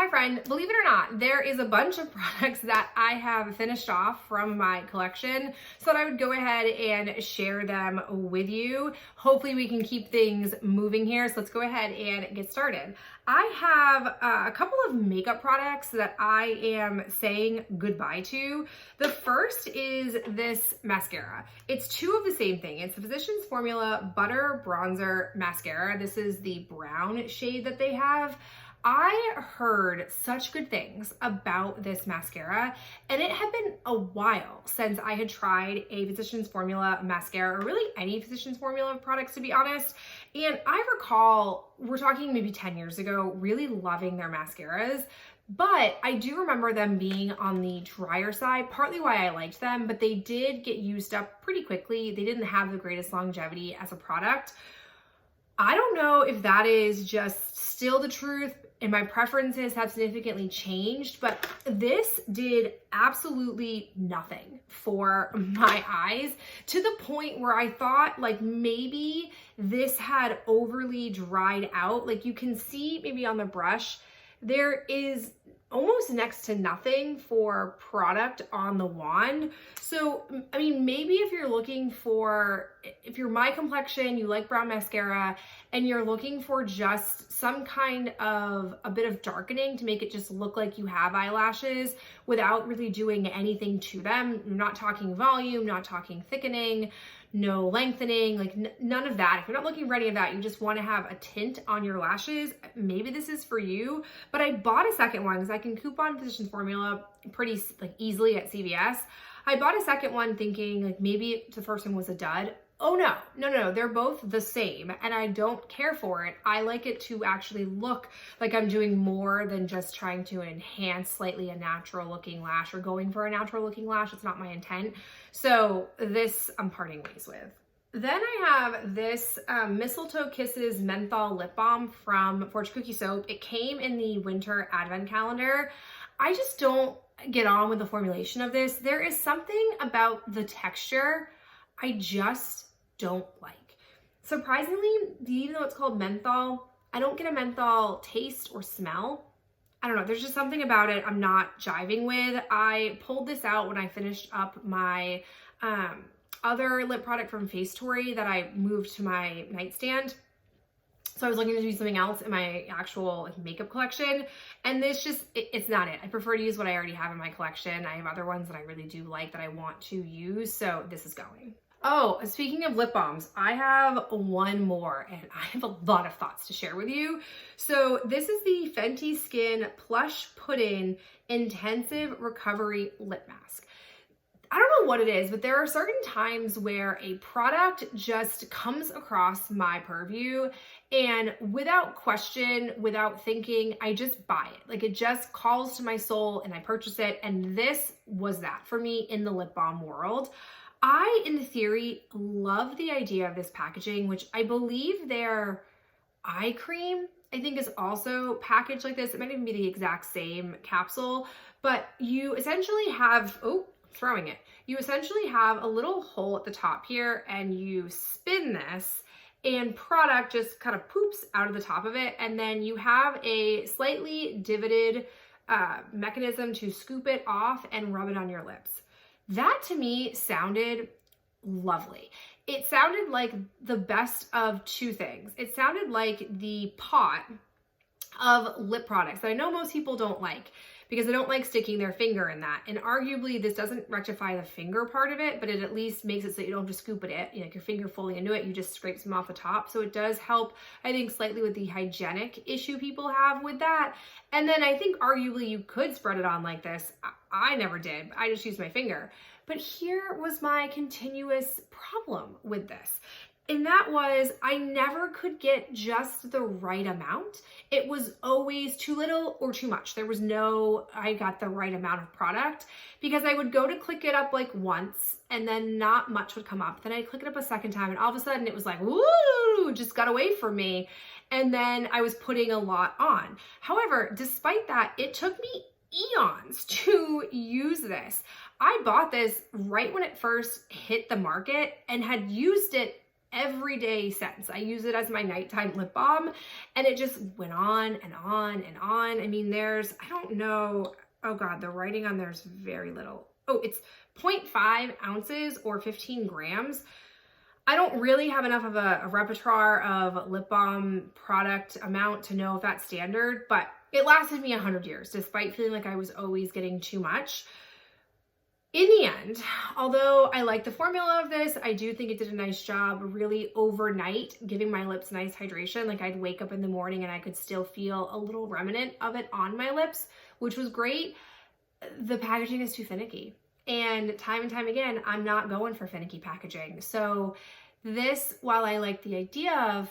Hi friend, believe it or not, there is a bunch of products that I have finished off from my collection, so that I would go ahead and share them with you. Hopefully we can keep things moving here, so let's go ahead and get started. I have a couple of makeup products that I am saying goodbye to. The first is this mascara. It's two of the same thing. It's the Physicians Formula Butter Bronzer Mascara. This is the brown shade that they have. I heard such good things about this mascara, and it had been a while since I had tried a Physicians Formula mascara, or really any Physicians Formula products, to be honest. And I recall, we're talking maybe 10 years ago, really loving their mascaras. But I do remember them being on the drier side, partly why I liked them, but they did get used up pretty quickly. They didn't have the greatest longevity as a product. I don't know if that is just still the truth and my preferences have significantly changed, but this did absolutely nothing for my eyes, to the point where I thought like maybe this had overly dried out. Like you can see maybe on the brush, there is almost next to nothing for product on the wand. So, I mean, maybe if you're looking for, if you're my complexion, you like brown mascara, and you're looking for just some kind of a bit of darkening to make it just look like you have eyelashes without really doing anything to them. I'm not talking volume, not talking thickening, no lengthening, like none of that. If you're not looking for any of that, you just want to have a tint on your lashes, maybe this is for you. But I bought a second one because I can coupon Physicians Formula pretty like easily at CVS. I bought a second one thinking like maybe the first one was a dud. Oh no, they're both the same, and I don't care for it. I like it to actually look like I'm doing more than just trying to enhance slightly a natural looking lash or going for a natural looking lash. It's not my intent. So this I'm parting ways with. Then I have this Mistletoe Kisses Menthol Lip Balm from Fortune Cookie Soap. It came in the winter advent calendar. I just don't get on with the formulation of this. There is something about the texture I just don't like. Surprisingly, even though it's called menthol, I don't get a menthol taste or smell. I don't know, there's just something about it I'm not jiving with. I pulled this out when I finished up my other lip product from Facetory that I moved to my nightstand. So I was looking to do something else in my actual makeup collection, and this just, it's not it. I prefer to use what I already have in my collection. I have other ones that I really do like that I want to use, so this is going. Oh, speaking of lip balms, I have one more, and I have a lot of thoughts to share with you. So this is the Fenty Skin Plush Pudding Intensive Recovery Lip Mask. I don't know what it is, but there are certain times where a product just comes across my purview, and without question, without thinking, I just buy it. Like it just calls to my soul and I purchase it. And this was that for me in the lip balm world. I, in theory, love the idea of this packaging, which I believe their eye cream, I think, is also packaged like this. It might even be the exact same capsule, but you essentially have, you essentially have a little hole at the top here, and you spin this and product just kind of poops out of the top of it. And then you have a slightly divoted mechanism to scoop it off and rub it on your lips. That to me sounded lovely. It sounded like the best of two things. It sounded like the pot of lip products that I know most people don't like because they don't like sticking their finger in that. And arguably this doesn't rectify the finger part of it, but it at least makes it so you don't just scoop it in, like your finger fully into it, you just scrape some off the top. So it does help, I think, slightly with the hygienic issue people have with that. And then I think arguably you could spread it on like this. I never did. I just used my finger. But here was my continuous problem with this. And that was I never could get just the right amount. It was always too little or too much. There was no, I got the right amount of product, because I would go to click it up like once and then not much would come up. Then I'd click it up a second time and all of a sudden it was like, woo, just got away from me. And then I was putting a lot on. However, despite that, it took me eons to use this. I bought this right when it first hit the market and had used it everyday since. I use it as my nighttime lip balm, and it just went on and on and on. I mean, I don't know, oh God, the writing on there's very little. Oh, it's 0.5 ounces or 15 grams. I don't really have enough of a repertoire of lip balm product amount to know if that's standard, but it lasted me 100 years, despite feeling like I was always getting too much. In the end, although I like the formula of this, I do think it did a nice job really overnight giving my lips nice hydration. Like I'd wake up in the morning and I could still feel a little remnant of it on my lips, which was great. The packaging is too finicky. And time again, I'm not going for finicky packaging. So this, while I like the idea of,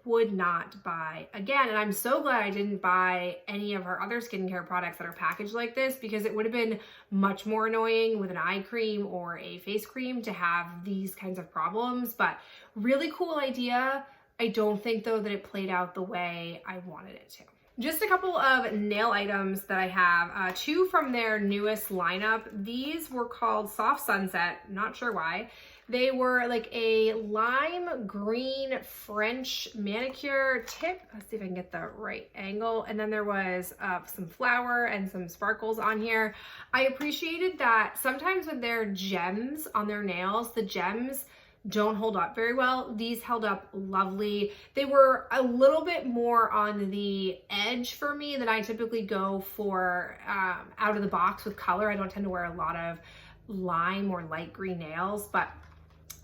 would not buy again. And I'm so glad I didn't buy any of her other skincare products that are packaged like this, because it would have been much more annoying with an eye cream or a face cream to have these kinds of problems. But really cool idea. I don't think though that it played out the way I wanted it to. Just a couple of nail items that I have, two from their newest lineup. These were called Soft Sunset, not sure why. They were like a lime green French manicure tip. Let's see if I can get the right angle. And then there was some flower and some sparkles on here. I appreciated that sometimes with their gems on their nails, the gems don't hold up very well. These held up lovely. They were a little bit more on the edge for me than I typically go for out of the box with color. I don't tend to wear a lot of lime or light green nails, but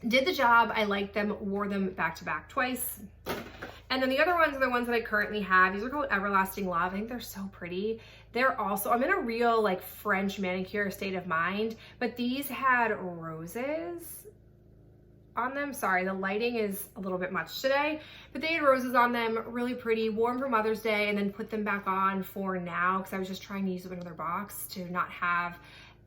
did the job. I liked them, wore them back to back twice. And then the other ones are the ones that I currently have. These are called Everlasting Love. I think they're so pretty. They're also, I'm in a real like French manicure state of mind, but these had roses on them. Sorry, the lighting is a little bit much today, but they had roses on them, really pretty, worn for Mother's Day, and then put them back on for now because I was just trying to use another box to not have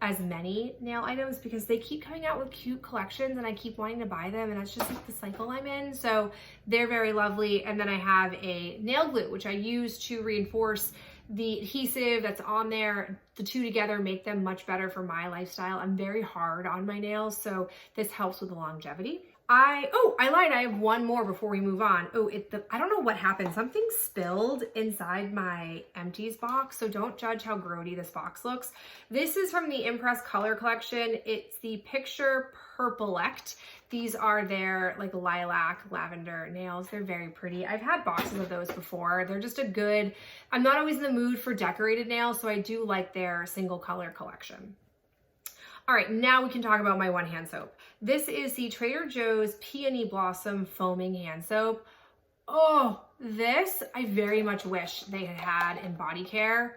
as many nail items, because they keep coming out with cute collections and I keep wanting to buy them, and that's just like the cycle I'm in. So they're very lovely. And then I have a nail glue, which I use to reinforce the adhesive that's on there. The two together make them much better for my lifestyle. I'm very hard on my nails, so this helps with the longevity. I lied. I have one more before we move on. I don't know what happened. Something spilled inside my empties box, so don't judge how grody this box looks. This is from the Impress Color Collection. It's the Picture Purplect. These are their like lilac lavender nails. They're very pretty. I've had boxes of those before. They're just I'm not always in the mood for decorated nails, so I do like their single color collection. All right, now we can talk about my one hand soap. This is the Trader Joe's Peony Blossom Foaming Hand Soap. Oh, this I very much wish they had in body care.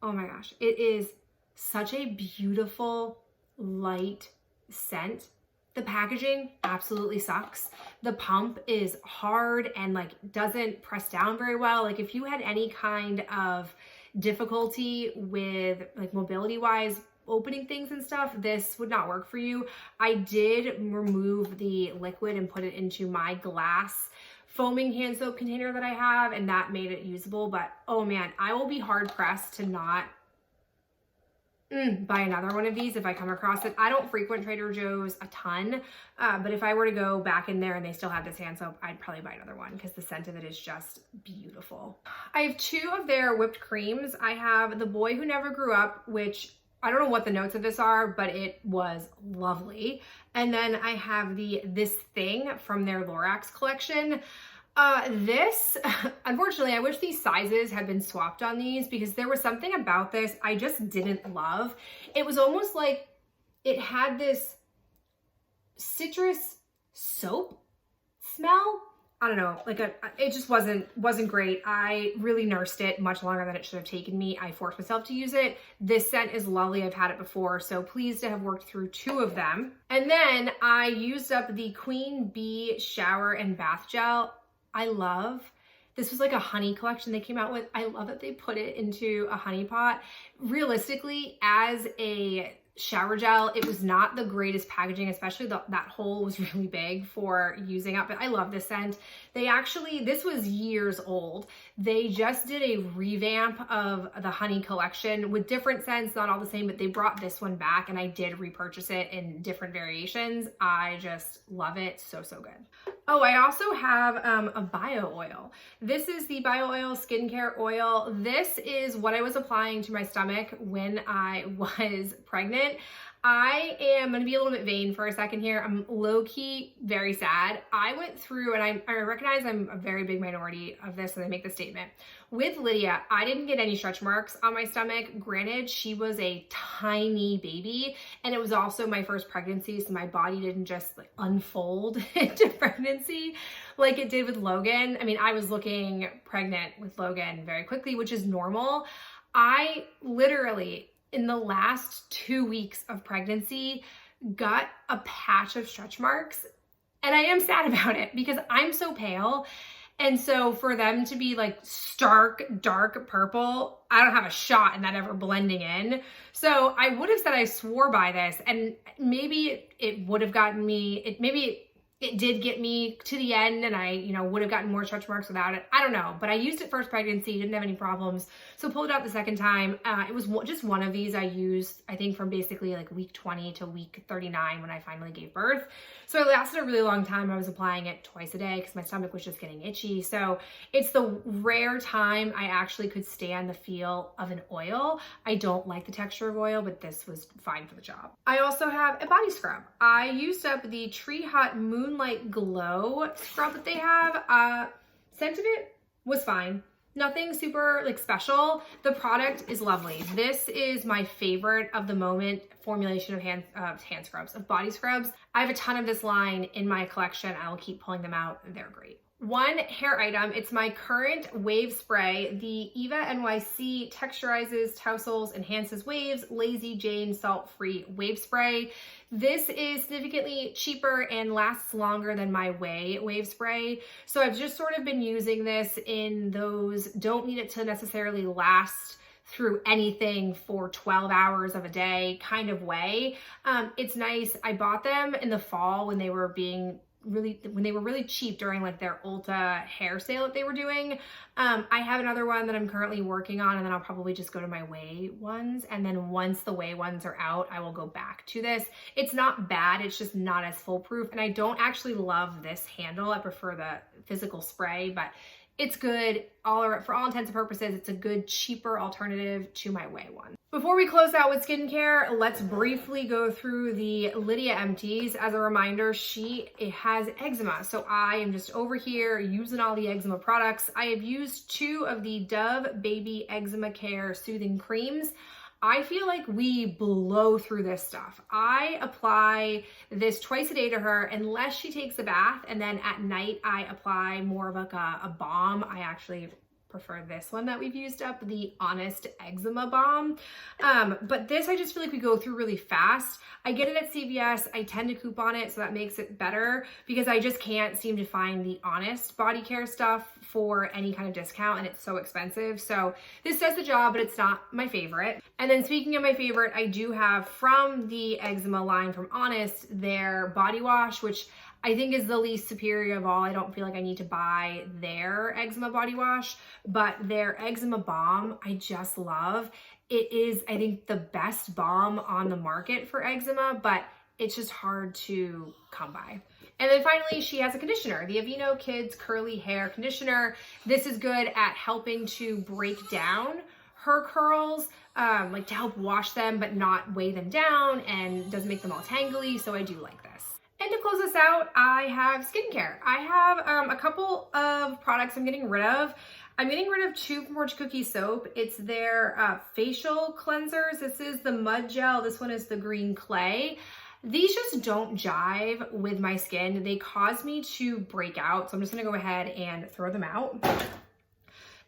Oh my gosh, it is such a beautiful, light scent. The packaging absolutely sucks. The pump is hard and like doesn't press down very well. Like if you had any kind of difficulty with like mobility wise, opening things and stuff, this would not work for you. I did remove the liquid and put it into my glass foaming hand soap container that I have, and that made it usable. But oh man, I will be hard pressed to not buy another one of these if I come across it. I don't frequent Trader Joe's a ton, but if I were to go back in there and they still have this hand soap, I'd probably buy another one because the scent of it is just beautiful. I have two of their whipped creams. I have the Boy Who Never Grew Up, which I don't know what the notes of this are, but it was lovely. And then I have the This Thing from their Lorax collection. This, unfortunately, I wish these sizes had been swapped on these because there was something about this I just didn't love. It was almost like it had this citrus soap smell. I don't know, like it just wasn't great. I really nursed it much longer than it should have taken me. I forced myself to use it. This scent is lovely. I've had it before, so pleased to have worked through two of them. And then I used up the Queen Bee Shower and Bath Gel. This was like a honey collection they came out with. I love that they put it into a honey pot. Realistically, as a shower gel, it was not the greatest packaging, especially that hole was really big for using up, but I love this scent. This was years old. They just did a revamp of the honey collection with different scents, not all the same, but they brought this one back and I did repurchase it in different variations. I just love it. So good. Oh, I also have a bio oil. This is the bio oil skincare oil. This is what I was applying to my stomach when I was pregnant. I am going to be a little bit vain for a second here. I'm low-key very sad. I went through, and I recognize I'm a very big minority of this when I make the statement. With Lydia, I didn't get any stretch marks on my stomach. Granted, she was a tiny baby, and it was also my first pregnancy, so my body didn't just like unfold into pregnancy like it did with Logan. I mean, I was looking pregnant with Logan very quickly, which is normal. I literally, in the last 2 weeks of pregnancy, got a patch of stretch marks, and I am sad about it because I'm so pale. And so for them to be like stark, dark purple, I don't have a shot in that ever blending in. So I would have said I swore by this, and maybe it would have gotten me, maybe it did get me to the end and I, would have gotten more stretch marks without it. I don't know, but I used it first pregnancy, didn't have any problems. So pulled it out the second time. It was just one of these I used, I think from basically like week 20 to week 39 when I finally gave birth. So it lasted a really long time. I was applying it twice a day because my stomach was just getting itchy. So it's the rare time I actually could stand the feel of an oil. I don't like the texture of oil, but this was fine for the job. I also have a body scrub. I used up the Tree Hut Moonlight Glow scrub that they have. Scent of it was fine. Nothing super like special. The product is lovely. This is my favorite of the moment formulation of hand scrubs, of body scrubs. I have a ton of this line in my collection. I will keep pulling them out. They're great. One hair item, it's my current wave spray, the Eva NYC Texturizes, Tousles, Enhances Waves Lazy Jane Salt-Free Wave Spray. This is significantly cheaper and lasts longer than my Way wave spray. So I've just sort of been using this in those don't need it to necessarily last through anything for 12 hours of a day kind of way. It's nice. I bought them in the fall when they were really cheap during like their Ulta hair sale that they were doing. I have another one that I'm currently working on, and then I'll probably just go to my Way ones. And then once the Way ones are out, I will go back to this. It's not bad. It's just not as foolproof. And I don't actually love this handle. I prefer the physical spray, but it's good. For all intents and purposes, it's a good, cheaper alternative to my Way one. Before we close out with skincare, let's briefly go through the Lydia empties. As a reminder, she has eczema. So I am just over here using all the eczema products. I have used 2 of the Dove Baby Eczema Care Soothing Creams. I feel like we blow through this stuff. I apply this twice a day to her unless she takes a bath, and then at night I apply more of like a balm. I actually prefer this one that we've used up, the Honest Eczema Balm. But this, I just feel like we go through really fast. I get it at CVS. I tend to coupon it, so that makes it better because I just can't seem to find the Honest body care stuff for any kind of discount, and it's so expensive. So this does the job, but it's not my favorite. And then speaking of my favorite, I do have from the eczema line from Honest, their body wash, which I think is the least superior of all. I don't feel like I need to buy their eczema body wash, but their eczema balm, I just love. It is, I think, the best balm on the market for eczema, but it's just hard to come by. And then finally, she has a conditioner, the Aveeno Kids Curly Hair Conditioner. This is good at helping to break down her curls, like to help wash them, but not weigh them down, and doesn't make them all tangly, so I do like this. And to close this out, I have skincare. I have a couple of products I'm getting rid of. I'm getting rid of 2 Fortune Cookie soap. It's their facial cleansers. This is the Mud Gel. This one is the Green Clay. These just don't jive with my skin. They cause me to break out, so I'm just gonna go ahead and throw them out.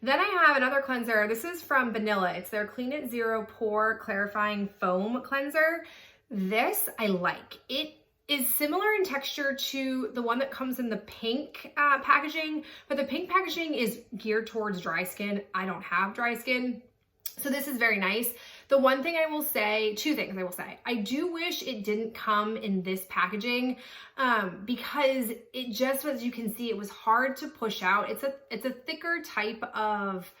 Then I have another cleanser. This is from Vanilla. It's their Clean It Zero Pore Clarifying Foam Cleanser. This I like. It is similar in texture to the one that comes in the pink packaging, but the pink packaging is geared towards dry skin. I don't have dry skin, so this is very nice. The one thing I will say, 2 things I will say. I do wish it didn't come in this packaging because it just, as you can see, it was hard to push out. It's a thicker type of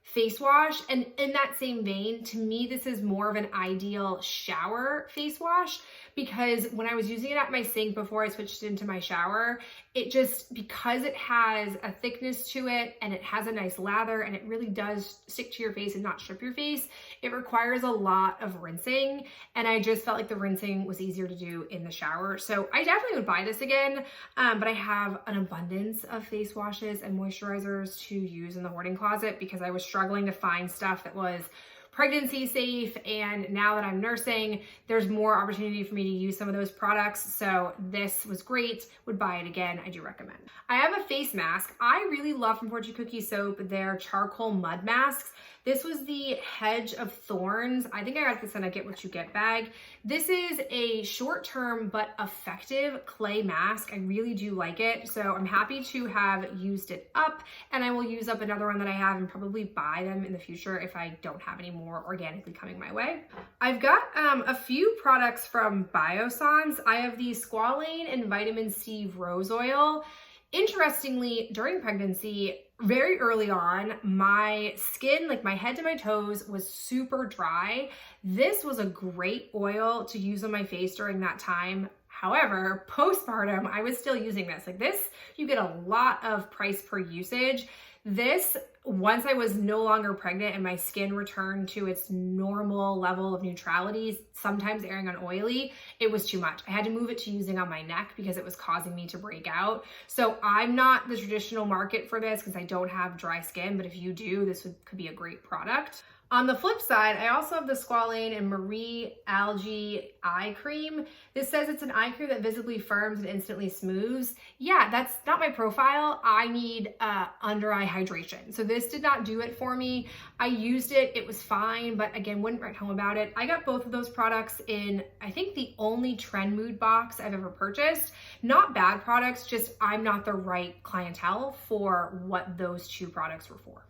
face wash. And in that same vein, to me, this is more of an ideal shower face wash, because when I was using it at my sink before I switched into my shower, it just, because it has a thickness to it and it has a nice lather and it really does stick to your face and not strip your face, it requires a lot of rinsing. And I just felt like the rinsing was easier to do in the shower. So I definitely would buy this again, but I have an abundance of face washes and moisturizers to use in the hoarding closet because I was struggling to find stuff that was pregnancy safe, and now that I'm nursing, there's more opportunity for me to use some of those products. So this was great, would buy it again, I do recommend. I have a face mask. I really love from Fortune Cookie Soap their charcoal mud masks. This was the Hedge of Thorns. I think I got this in a Get What You Get bag. This is a short-term but effective clay mask. I really do like it. So I'm happy to have used it up, and I will use up another one that I have and probably buy them in the future if I don't have any more organically coming my way. I've got a few products from Biossance. I have the Squalane and Vitamin C Rose Oil. Interestingly, during pregnancy, very early on, my skin, like my head to my toes, was super dry. This was a great oil to use on my face during that time. However, postpartum, I was still using this. Like this, you get a lot of price per usage. This, once I was no longer pregnant and my skin returned to its normal level of neutrality, sometimes airing on oily, it was too much. I had to move it to using on my neck because it was causing me to break out. So I'm not the traditional market for this because I don't have dry skin, but if you do, this could be a great product. On the flip side, I also have the Squalane and Marie Algae Eye Cream. This says it's an eye cream that visibly firms and instantly smooths. Yeah, that's not my profile. I need under eye hydration. So this did not do it for me. I used it, it was fine, but again, wouldn't write home about it. I got both of those products in, I think, the only Trend Mood box I've ever purchased. Not bad products, just I'm not the right clientele for what those two products were for.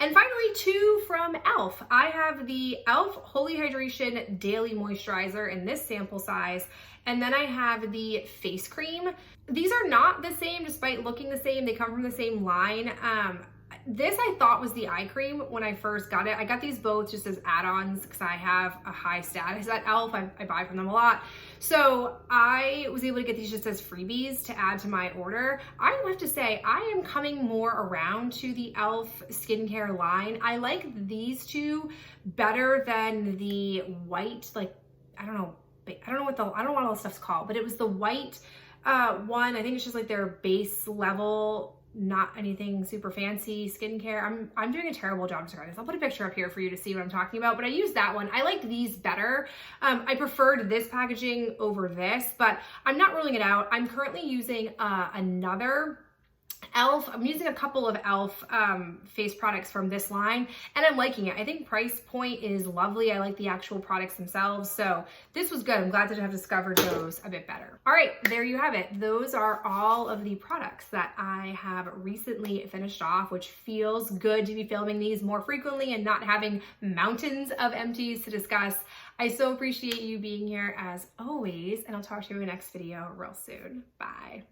And finally, two from e.l.f. I have the e.l.f. Holy Hydration Daily Moisturizer in this sample size, and then I have the face cream. These are not the same despite looking the same. They come from the same line. This I thought was the eye cream when I first got it. I got these both just as add-ons because I have a high status at e.l.f. I buy from them a lot. So I was able to get these just as freebies to add to my order. I have to say, I am coming more around to the e.l.f. skincare line. I like these two better than the white, like, I don't know what all this stuff's called, but it was the white one. I think it's just like their base level, not anything super fancy skincare. I'm doing a terrible job describing this. I'll put a picture up here for you to see what I'm talking about, but I used that one. I liked these better. I preferred this packaging over this, but I'm not ruling it out. I'm currently using another e.l.f. I'm using a couple of e.l.f. Face products from this line, and I'm liking it. I think price point is lovely. I like the actual products themselves, so this was good. I'm glad to have discovered those a bit better. All right, there you have it. Those are all of the products that I have recently finished off, which feels good to be filming these more frequently and not having mountains of empties to discuss. I so appreciate you being here as always, and I'll talk to you in the next video real soon. Bye.